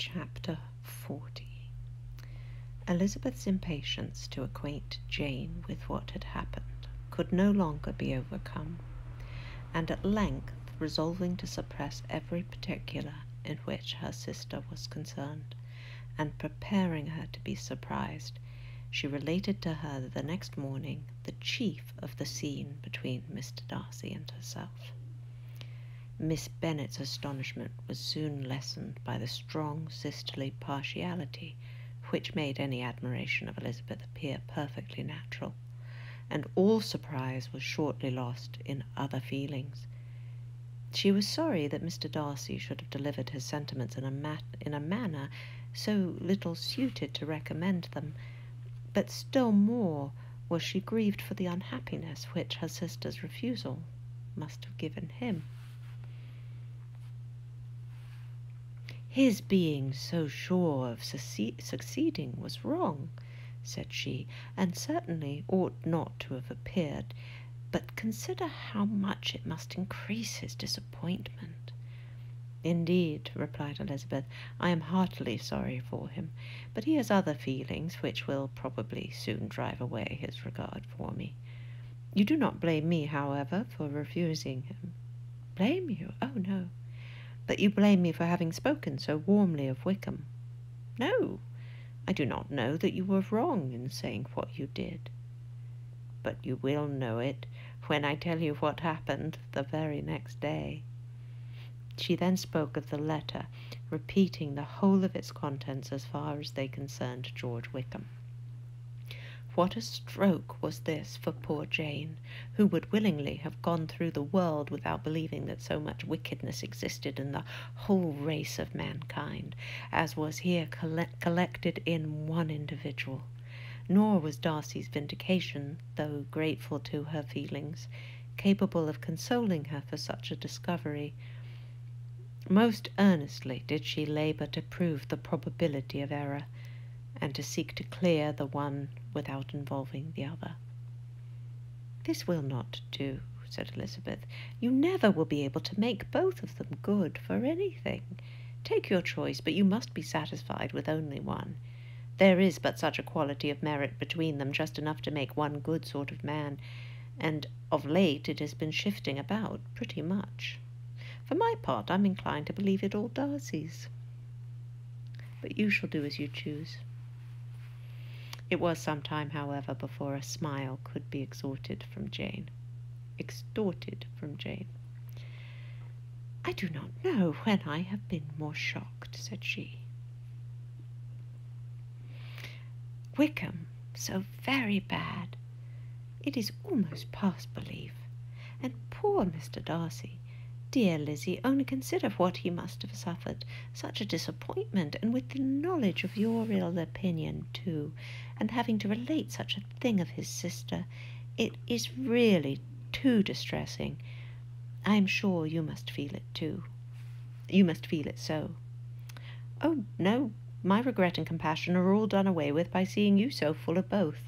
Chapter 40. Elizabeth's impatience to acquaint Jane with what had happened could no longer be overcome, and at length, resolving to suppress every particular in which her sister was concerned, and preparing her to be surprised, she related to her the next morning the chief of the scene between Mr. Darcy and herself. Miss Bennet's astonishment was soon lessened by the strong sisterly partiality which made any admiration of Elizabeth appear perfectly natural, and all surprise was shortly lost in other feelings. She was sorry that Mr. Darcy should have delivered his sentiments in a manner so little suited to recommend them, but still more was she grieved for the unhappiness which her sister's refusal must have given him. "His being so sure of succeeding was wrong," said she, "and certainly ought not to have appeared. But consider how much it must increase his disappointment." "Indeed," replied Elizabeth, "I am heartily sorry for him, but he has other feelings which will probably soon drive away his regard for me. You do not blame me, however, for refusing him." "Blame you? Oh, no." "But you blame me for having spoken so warmly of Wickham." "No, I do not know that you were wrong in saying what you did." "But you will know it when I tell you what happened the very next day." She then spoke of the letter, repeating the whole of its contents as far as they concerned George Wickham. What a stroke was this for poor Jane, who would willingly have gone through the world without believing that so much wickedness existed in the whole race of mankind, as was here collected in one individual. Nor was Darcy's vindication, though grateful to her feelings, capable of consoling her for such a discovery. Most earnestly did she labour to prove the probability of error, and to seek to clear the one without involving the other. "This will not do," said Elizabeth. "You never will be able to make both of them good for anything. Take your choice, but you must be satisfied with only one. There is but such a quality of merit between them, just enough to make one good sort of man, and of late it has been shifting about pretty much. For my part, I'm inclined to believe it all Darcy's. But you shall do as you choose." It was some time, however, before a smile could be extorted from Jane. "I do not know when I have been more shocked," said she. "Wickham so very bad. It is almost past belief. And poor Mr. Darcy. Dear Lizzie, only consider what he must have suffered. Such a disappointment, and with the knowledge of your ill opinion, too, and having to relate such a thing of his sister. It is really too distressing. I am sure you must feel it, too. You must feel it so." "Oh, no, my regret and compassion are all done away with by seeing you so full of both.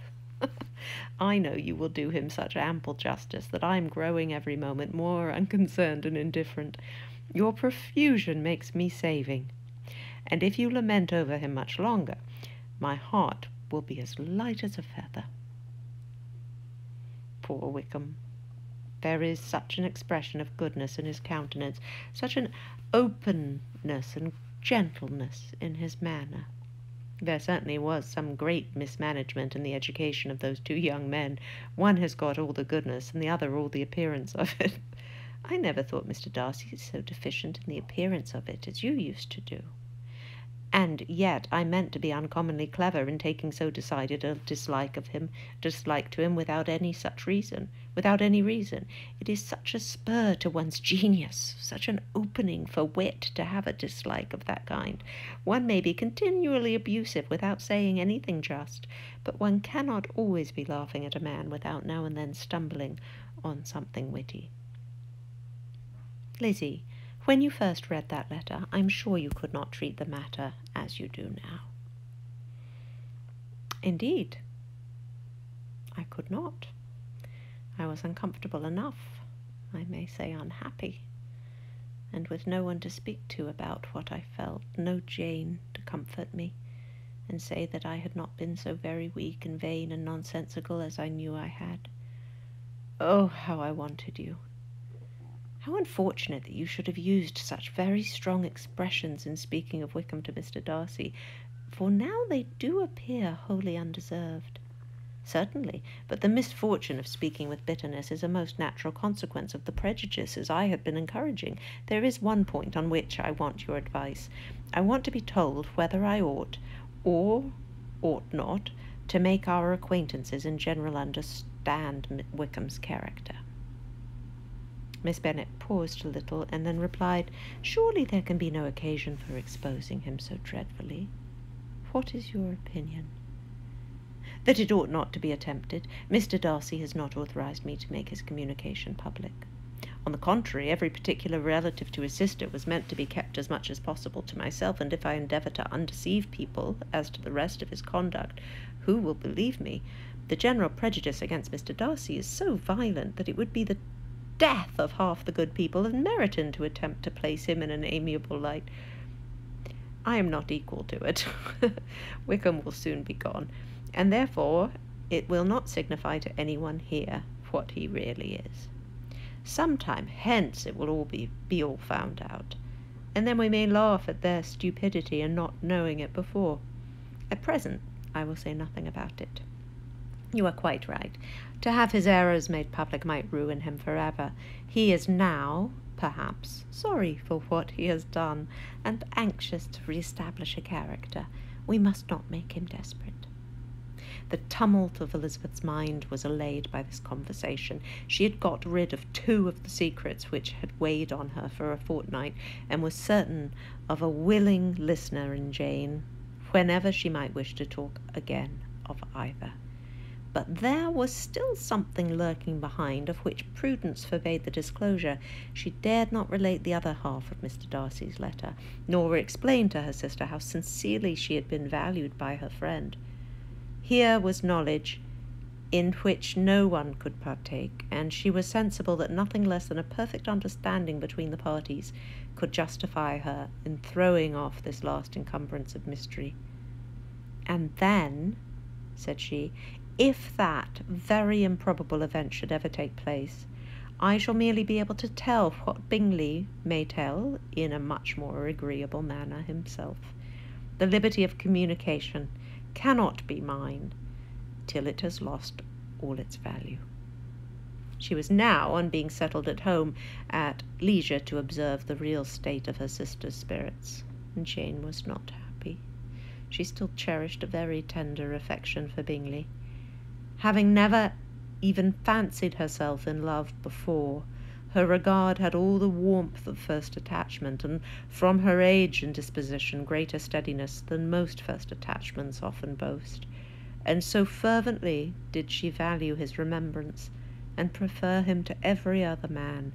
I know you will do him such ample justice that I am growing every moment more unconcerned and indifferent. Your profusion makes me saving. And if you lament over him much longer, my heart will be as light as a feather." Poor Wickham! There is such an expression of goodness in his countenance, such an openness and gentleness in his manner. There certainly was some great mismanagement in the education of those two young men. One has got all the goodness, and the other all the appearance of it. I never thought Mr. Darcy so deficient in the appearance of it as you used to do. And yet I meant to be uncommonly clever in taking so decided a dislike to him without any reason. It is such a spur to one's genius, such an opening for wit to have a dislike of that kind. One may be continually abusive without saying anything just, but one cannot always be laughing at a man without now and then stumbling on something witty. Lizzie, when you first read that letter, I'm sure you could not treat the matter as you do now." "Indeed, I could not. I was uncomfortable enough, I may say unhappy. and with no one to speak to about what I felt, no Jane to comfort me, and say that I had not been so very weak and vain and nonsensical as I knew I had. Oh, how I wanted you! How unfortunate that you should have used such very strong expressions in speaking of Wickham to Mr. Darcy, for now they do appear wholly undeserved. Certainly, but the misfortune of speaking with bitterness is a most natural consequence of the prejudices I have been encouraging. There is one point on which I want your advice. I want to be told whether I ought, or ought not, to make our acquaintances in general understand Wickham's character. Miss Bennet paused a little, and then replied, "Surely there can be no occasion for exposing him so dreadfully. What is your opinion?" "That it ought not to be attempted. Mr. Darcy has not authorized me to make his communication public. On the contrary, every particular relative to his sister was meant to be kept as much as possible to myself, and if I endeavour to undeceive people as to the rest of his conduct, who will believe me? The general prejudice against Mr. Darcy is so violent that it would be the death of half the good people of Meryton to attempt to place him in an amiable light. I am not equal to it. Wickham will soon be gone, and therefore it will not signify to anyone here what he really is. Some time hence it will all be all found out, and then we may laugh at their stupidity in not knowing it before. At present I will say nothing about it. You are quite right. To have his errors made public might ruin him forever. He is now, perhaps, sorry for what he has done, and anxious to re-establish a character. We must not make him desperate." The tumult of Elizabeth's mind was allayed by this conversation. She had got rid of 2 of the secrets which had weighed on her for a fortnight, and was certain of a willing listener in Jane, whenever she might wish to talk again of either. But there was still something lurking behind, of which prudence forbade the disclosure. She dared not relate the other half of Mr. Darcy's letter, nor explain to her sister how sincerely she had been valued by her friend. Here was knowledge in which no one could partake, and she was sensible that nothing less than a perfect understanding between the parties could justify her in throwing off this last encumbrance of mystery. "And then," said she, "if that very improbable event should ever take place, I shall merely be able to tell what Bingley may tell in a much more agreeable manner himself. The liberty of communication cannot be mine till it has lost all its value." She was now, on being settled at home, at leisure to observe the real state of her sister's spirits, and Jane was not happy. She still cherished a very tender affection for Bingley. Having never even fancied herself in love before, her regard had all the warmth of first attachment, and from her age and disposition greater steadiness than most first attachments often boast, and so fervently did she value his remembrance, and prefer him to every other man,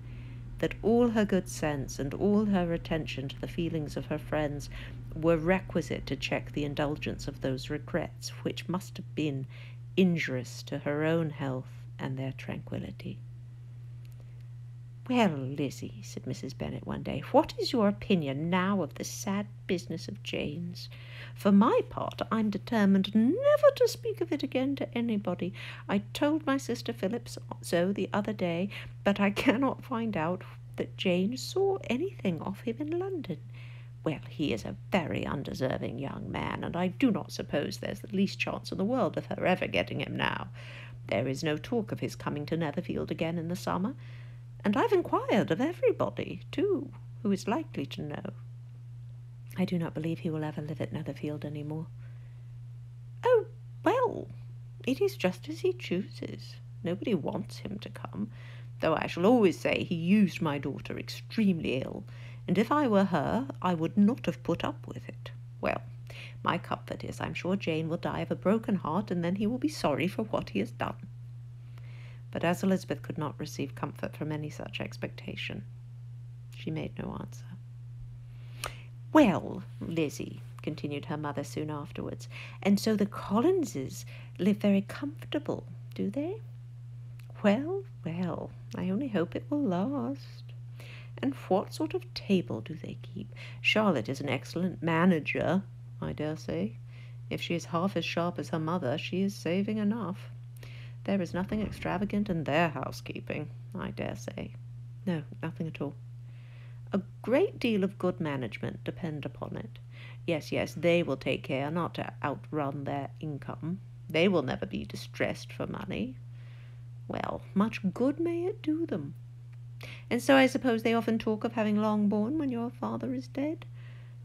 that all her good sense and all her attention to the feelings of her friends were requisite to check the indulgence of those regrets which must have been injurious to her own health and their tranquillity. "Well, Lizzie," said Mrs. Bennet one day, "what is your opinion now of this sad business of Jane's? For my part, I'm determined never to speak of it again to anybody. I told my sister Phillips so the other day, but I cannot find out that Jane saw anything of him in London. Well, he is a very undeserving young man, and I do not suppose there's the least chance in the world of her ever getting him now. There is no talk of his coming to Netherfield again in the summer, and I've inquired of everybody, too, who is likely to know. I do not believe he will ever live at Netherfield any more." "Oh, well, it is just as he chooses. Nobody wants him to come, though I shall always say he used my daughter extremely ill, and if I were her, I would not have put up with it. Well, my comfort is I'm sure Jane will die of a broken heart, and then he will be sorry for what he has done." But as Elizabeth could not receive comfort from any such expectation, she made no answer. "Well, Lizzie," continued her mother soon afterwards, "and so the Collinses live very comfortable, do they? Well, well, I only hope it will last. And what sort of table do they keep? Charlotte is an excellent manager, I dare say. If she is half as sharp as her mother, she is saving enough. There is nothing extravagant in their housekeeping, I dare say. No, nothing at all. A great deal of good management, depend upon it. Yes, yes, they will take care not to outrun their income. They will never be distressed for money. Well, much good may it do them. And so I suppose they often talk of having Longbourn when your father is dead.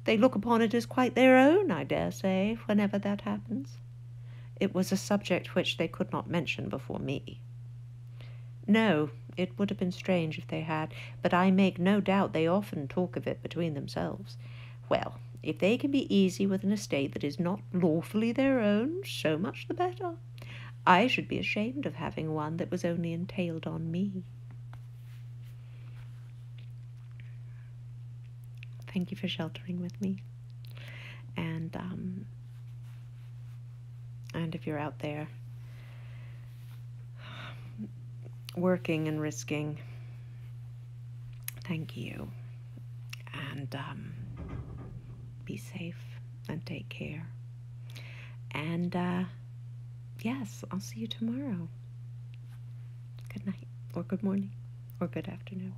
They look upon it as quite their own, I dare say, whenever that happens. It was a subject which they could not mention before me. No, it would have been strange if they had, but I make no doubt they often talk of it between themselves. Well, if they can be easy with an estate that is not lawfully their own, so much the better. I should be ashamed of having one that was only entailed on me. Thank you for sheltering with me. And if you're out there working and risking, thank you. And be safe and take care. And yes, I'll see you tomorrow. Good night, or good morning, or good afternoon.